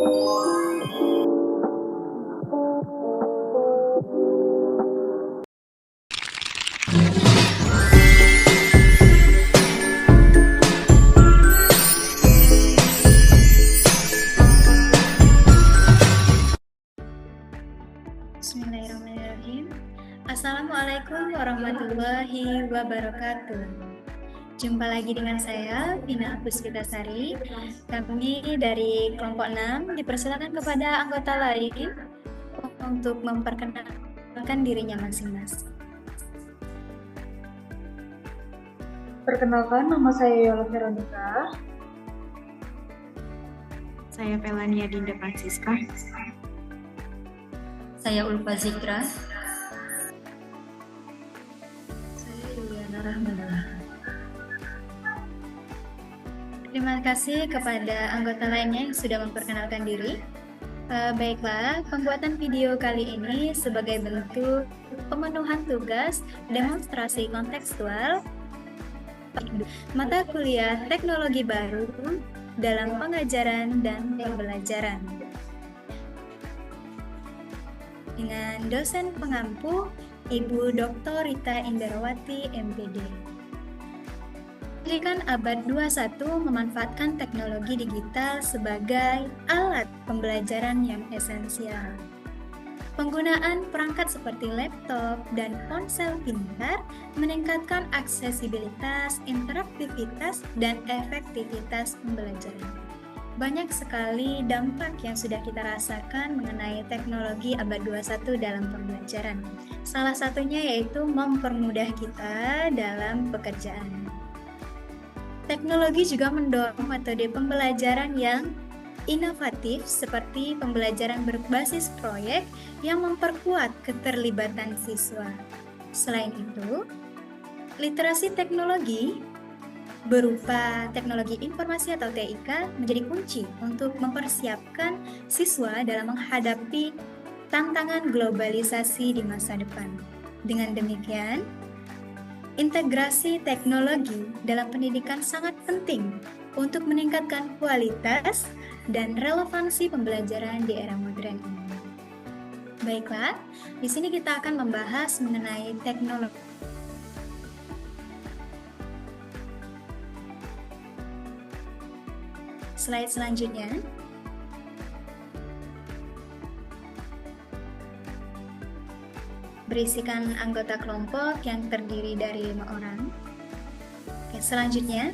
Bismillahirrahmanirrahim. Assalamualaikum warahmatullahi wabarakatuh. Jumpa lagi dengan saya, Vina Puspitasari. Kami dari kelompok 6 dipersilakan kepada anggota lain untuk memperkenalkan dirinya masing-masing. Perkenalkan, nama saya Yola Veronica. Saya Pelania Dinda Francisca. Saya Ulfa Zikra. Saya Yuliana Rahmanullah. Terima kasih kepada anggota lainnya yang sudah memperkenalkan diri. Baiklah, pembuatan video kali ini sebagai bentuk pemenuhan tugas demonstrasi kontekstual mata kuliah teknologi baru dalam pengajaran dan pembelajaran dengan dosen pengampu Ibu Dr. Rita Indarawati MPD. Pendidikan abad 21 memanfaatkan teknologi digital sebagai alat pembelajaran yang esensial. Penggunaan perangkat seperti laptop dan ponsel pintar meningkatkan aksesibilitas, interaktivitas, dan efektivitas pembelajaran. Banyak sekali dampak yang sudah kita rasakan mengenai teknologi abad 21 dalam pembelajaran. Salah satunya yaitu mempermudah kita dalam pekerjaan. Teknologi juga mendorong metode pembelajaran yang inovatif seperti pembelajaran berbasis proyek yang memperkuat keterlibatan siswa. Selain itu, literasi teknologi berupa teknologi informasi atau TIK menjadi kunci untuk mempersiapkan siswa dalam menghadapi tantangan globalisasi di masa depan. Dengan demikian, integrasi teknologi dalam pendidikan sangat penting untuk meningkatkan kualitas dan relevansi pembelajaran di era modern ini. Baiklah, di sini kita akan membahas mengenai teknologi. Slide selanjutnya. Berisikan anggota kelompok yang terdiri dari 5 orang. Oke, selanjutnya.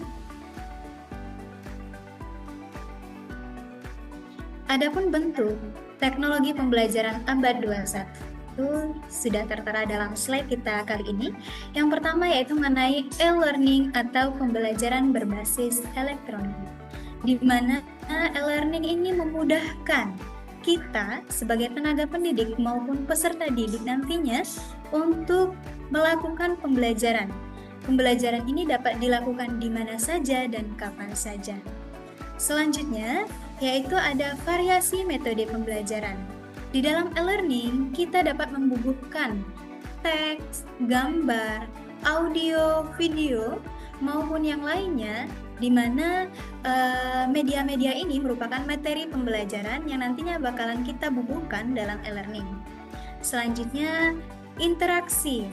Adapun bentuk teknologi pembelajaran abad 21 sudah tertera dalam slide kita kali ini. Yang pertama yaitu mengenai e-learning atau pembelajaran berbasis elektronik, di mana e-learning ini memudahkan kita sebagai tenaga pendidik maupun peserta didik nantinya untuk melakukan pembelajaran. Pembelajaran ini dapat dilakukan di mana saja dan kapan saja. Selanjutnya, yaitu ada variasi metode pembelajaran. Di dalam e-learning, kita dapat membubuhkan teks, gambar, audio, video, maupun yang lainnya, di mana media-media ini merupakan materi pembelajaran yang nantinya bakalan kita bubuhkan dalam e-learning. Selanjutnya, interaksi.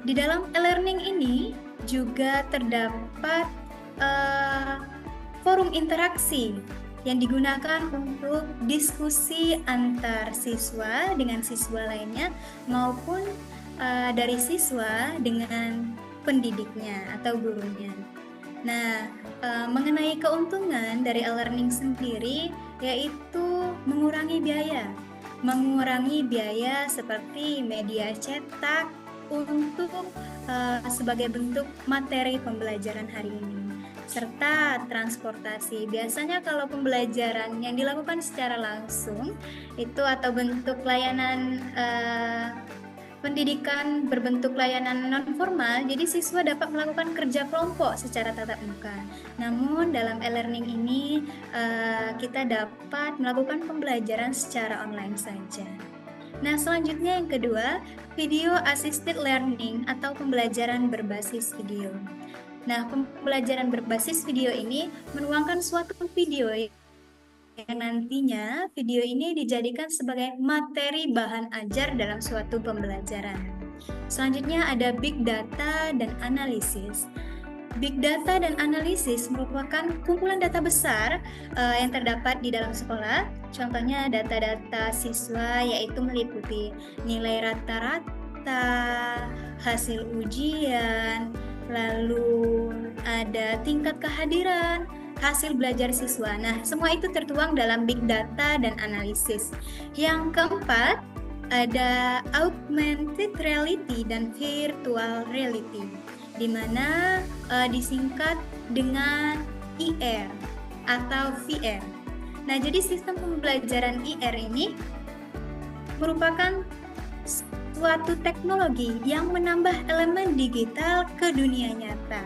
Di dalam e-learning ini juga terdapat forum interaksi yang digunakan untuk diskusi antar siswa dengan siswa lainnya maupun dari siswa dengan pendidiknya atau gurunya. Nah, mengenai keuntungan dari e-learning sendiri yaitu mengurangi biaya. Mengurangi biaya seperti media cetak untuk sebagai bentuk materi pembelajaran hari ini, serta transportasi. Biasanya kalau pembelajaran yang dilakukan secara langsung itu atau bentuk layanan pendidikan berbentuk layanan non-formal, jadi siswa dapat melakukan kerja kelompok secara tatap muka. Namun dalam e-learning ini kita dapat melakukan pembelajaran secara online saja. Nah, selanjutnya yang kedua, video assisted learning atau pembelajaran berbasis video. Nah, pembelajaran berbasis video ini menuangkan suatu video yang nantinya video ini dijadikan sebagai materi bahan ajar dalam suatu pembelajaran. Selanjutnya ada big data dan analisis. Big data dan analisis merupakan kumpulan data besar yang terdapat di dalam sekolah. Contohnya data-data siswa yaitu meliputi nilai rata-rata, hasil ujian, lalu ada tingkat kehadiran, hasil belajar siswa. Nah, semua itu tertuang dalam big data dan analisis. Yang keempat, ada augmented reality dan virtual reality, di mana disingkat dengan IR atau VR. Nah, jadi sistem pembelajaran IR ini merupakan suatu teknologi yang menambah elemen digital ke dunia nyata.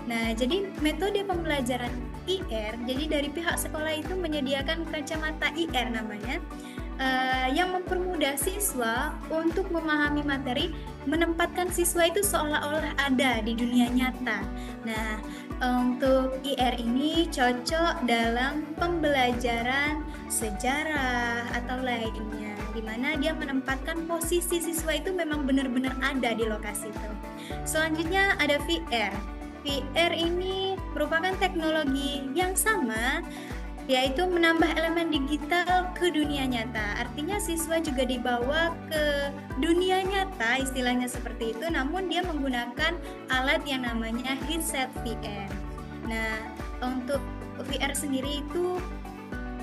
Nah, jadi metode pembelajaran IR, jadi dari pihak sekolah itu menyediakan kacamata IR namanya, yang mempermudah siswa untuk memahami materi, menempatkan siswa itu seolah-olah ada di dunia nyata. Nah, untuk IR ini cocok dalam pembelajaran sejarah atau lainnya, di mana dia menempatkan posisi siswa itu memang benar-benar ada di lokasi itu. Selanjutnya ada VR. VR ini merupakan teknologi yang sama, yaitu menambah elemen digital ke dunia nyata. Artinya siswa juga dibawa ke dunia nyata, istilahnya seperti itu, namun dia menggunakan alat yang namanya headset VR. Nah, untuk VR sendiri itu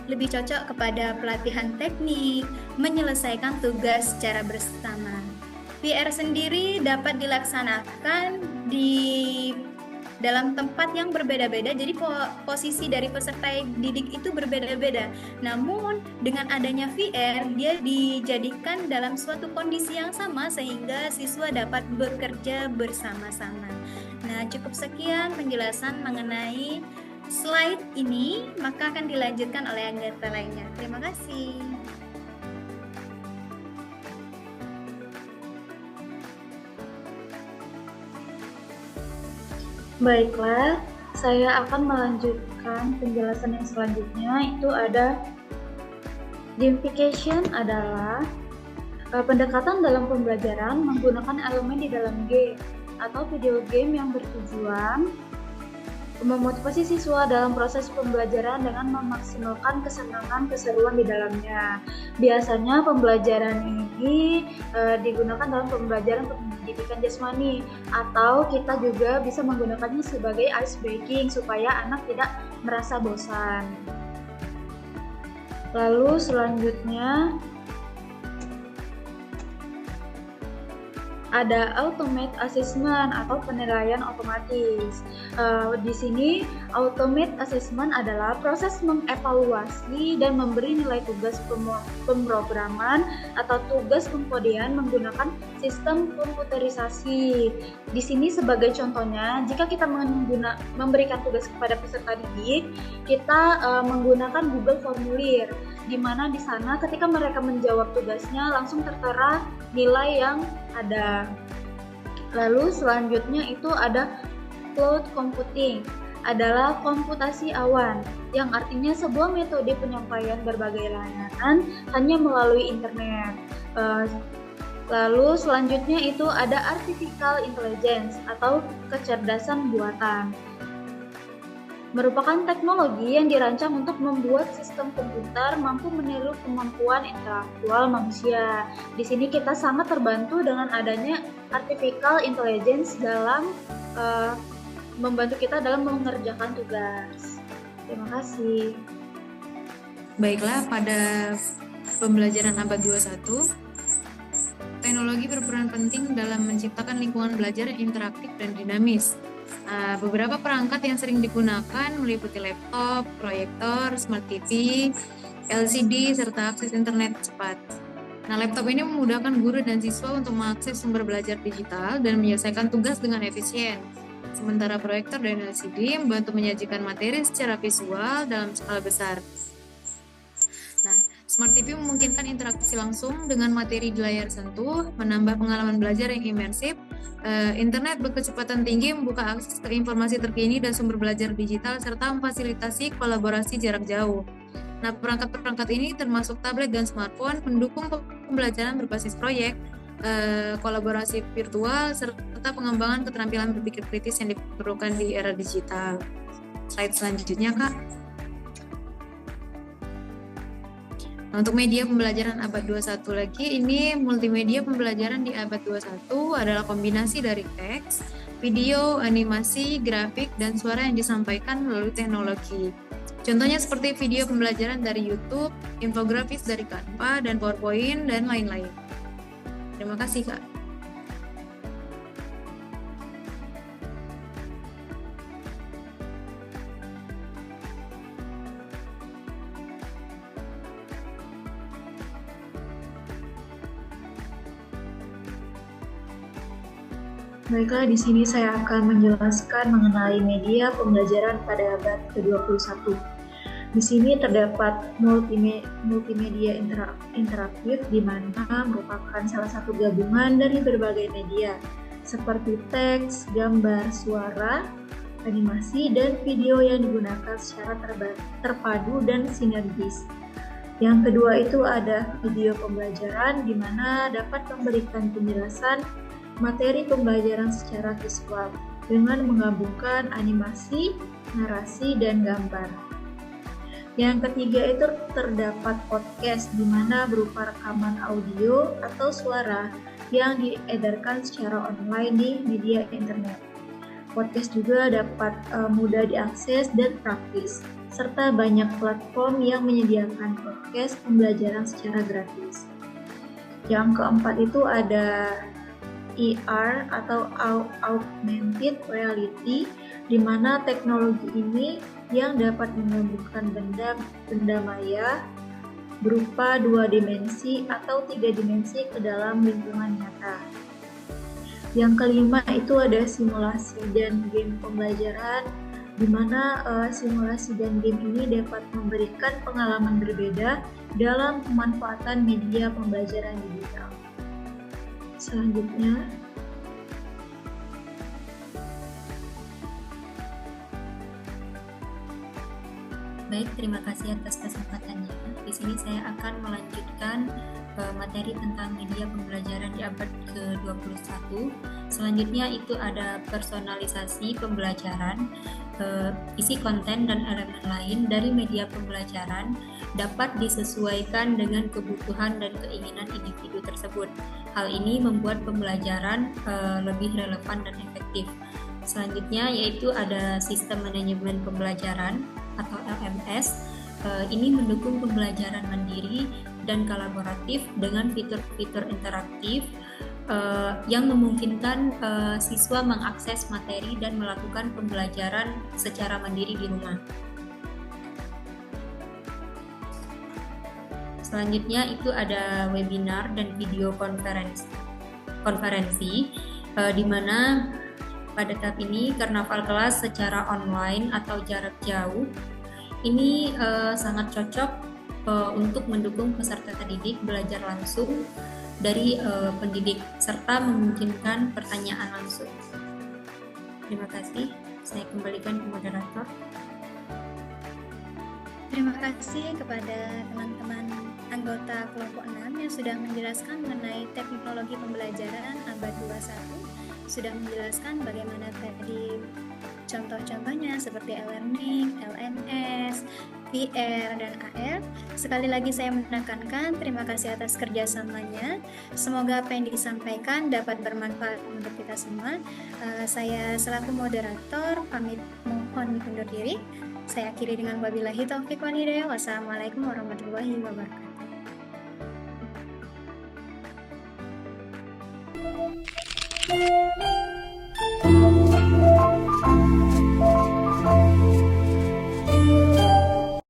lebih cocok kepada pelatihan teknik, menyelesaikan tugas secara bersama. VR sendiri dapat dilaksanakan di dalam tempat yang berbeda-beda, jadi posisi dari peserta didik itu berbeda-beda. Namun dengan adanya VR, dia dijadikan dalam suatu kondisi yang sama sehingga siswa dapat bekerja bersama-sama. Nah, cukup sekian penjelasan mengenai slide ini, maka akan dilanjutkan oleh anggota lainnya. Terima kasih. Baiklah, saya akan melanjutkan penjelasan yang selanjutnya, itu ada gamification adalah pendekatan dalam pembelajaran menggunakan elemen di dalam game atau video game yang bertujuan memotivasi siswa dalam proses pembelajaran dengan memaksimalkan kesenangan keseruan di dalamnya. Biasanya pembelajaran ini digunakan dalam pembelajaran pendidikan jasmani, atau kita juga bisa menggunakannya sebagai ice breaking supaya anak tidak merasa bosan. Lalu selanjutnya ada automate assessment atau penilaian otomatis. Di sini automate assessment adalah proses mengevaluasi dan memberi nilai tugas pemrograman atau tugas pengkodean menggunakan sistem komputerisasi. Di sini sebagai contohnya, jika kita memberikan tugas kepada peserta didik, kita menggunakan Google Formulir, di mana di sana ketika mereka menjawab tugasnya langsung tertera nilai yang ada. Lalu selanjutnya itu ada cloud computing, adalah komputasi awan, yang artinya sebuah metode penyampaian berbagai layanan hanya melalui internet. Lalu selanjutnya itu ada artificial intelligence atau kecerdasan buatan, merupakan teknologi yang dirancang untuk membuat sistem komputer mampu meniru kemampuan intelektual manusia. Di sini kita sangat terbantu dengan adanya artificial intelligence dalam membantu kita dalam mengerjakan tugas. Terima kasih. Baiklah, pada pembelajaran abad 21, teknologi berperan penting dalam menciptakan lingkungan belajar yang interaktif dan dinamis. Beberapa perangkat yang sering digunakan meliputi laptop, proyektor, smart TV, LCD, serta akses internet cepat. Nah, laptop ini memudahkan guru dan siswa untuk mengakses sumber belajar digital dan menyelesaikan tugas dengan efisien. Sementara proyektor dan LCD membantu menyajikan materi secara visual dalam skala besar. Nah, Smart TV memungkinkan interaksi langsung dengan materi di layar sentuh, menambah pengalaman belajar yang imersif. Internet berkecepatan tinggi membuka akses ke informasi terkini dan sumber belajar digital, serta memfasilitasi kolaborasi jarak jauh. Nah, perangkat-perangkat ini termasuk tablet dan smartphone pendukung pembelajaran berbasis proyek, kolaborasi virtual, serta pengembangan keterampilan berpikir kritis yang diperlukan di era digital. Slide selanjutnya, Kak. Nah, untuk media pembelajaran abad 21 lagi, ini multimedia pembelajaran di abad 21 adalah kombinasi dari teks, video, animasi, grafik, dan suara yang disampaikan melalui teknologi. Contohnya seperti video pembelajaran dari YouTube, infografis dari Canva, dan PowerPoint, dan lain-lain. Terima kasih, Kak. Baiklah, di sini saya akan menjelaskan mengenai media pembelajaran pada abad ke-21. Di sini terdapat multimedia interaktif di mana merupakan salah satu gabungan dari berbagai media seperti teks, gambar, suara, animasi, dan video yang digunakan secara terpadu dan sinergis. Yang kedua itu ada video pembelajaran di mana dapat memberikan penjelasan materi pembelajaran secara visual dengan menggabungkan animasi, narasi, dan gambar. Yang ketiga itu terdapat podcast di mana berupa rekaman audio atau suara yang diedarkan secara online di media internet. Podcast juga dapat mudah diakses dan praktis, serta banyak platform yang menyediakan podcast pembelajaran secara gratis. Yang keempat itu ada AR atau Augmented Reality, di mana teknologi ini yang dapat menggabungkan benda maya berupa 2 dimensi atau 3 dimensi ke dalam lingkungan nyata. Yang kelima itu ada simulasi dan game pembelajaran, di mana simulasi dan game ini dapat memberikan pengalaman berbeda dalam pemanfaatan media pembelajaran digital. Selanjutnya, baik, terima kasih atas kesempatannya. Di sini saya akan melanjutkan materi tentang media pembelajaran di abad ke-21. Selanjutnya itu ada personalisasi pembelajaran, isi konten dan elemen lain dari media pembelajaran dapat disesuaikan dengan kebutuhan dan keinginan individu tersebut. Hal ini membuat pembelajaran lebih relevan dan efektif. Selanjutnya yaitu ada sistem manajemen pembelajaran atau LMS. Ini mendukung pembelajaran mandiri dan kolaboratif dengan fitur-fitur interaktif yang memungkinkan siswa mengakses materi dan melakukan pembelajaran secara mandiri di rumah. Selanjutnya itu ada webinar dan video konferensi di mana pada tahap ini karnaval kelas secara online atau jarak jauh ini sangat cocok untuk mendukung peserta didik belajar langsung dari pendidik serta memungkinkan pertanyaan langsung. Terima kasih. Saya kembalikan ke moderator. Terima kasih kepada teman-teman anggota kelompok 6 yang sudah menjelaskan mengenai teknologi pembelajaran abad 21, sudah menjelaskan bagaimana tadi contoh-contohnya seperti e-learning, LMS, VR, dan AR. Sekali lagi saya menekankan terima kasih atas kerjasamanya. Semoga apa yang disampaikan dapat bermanfaat untuk kita semua. Saya selaku moderator pamit mohon undur diri. Saya akhiri dengan wabillahi taufiq wal hidayah. Wassalamualaikum warahmatullahi wabarakatuh.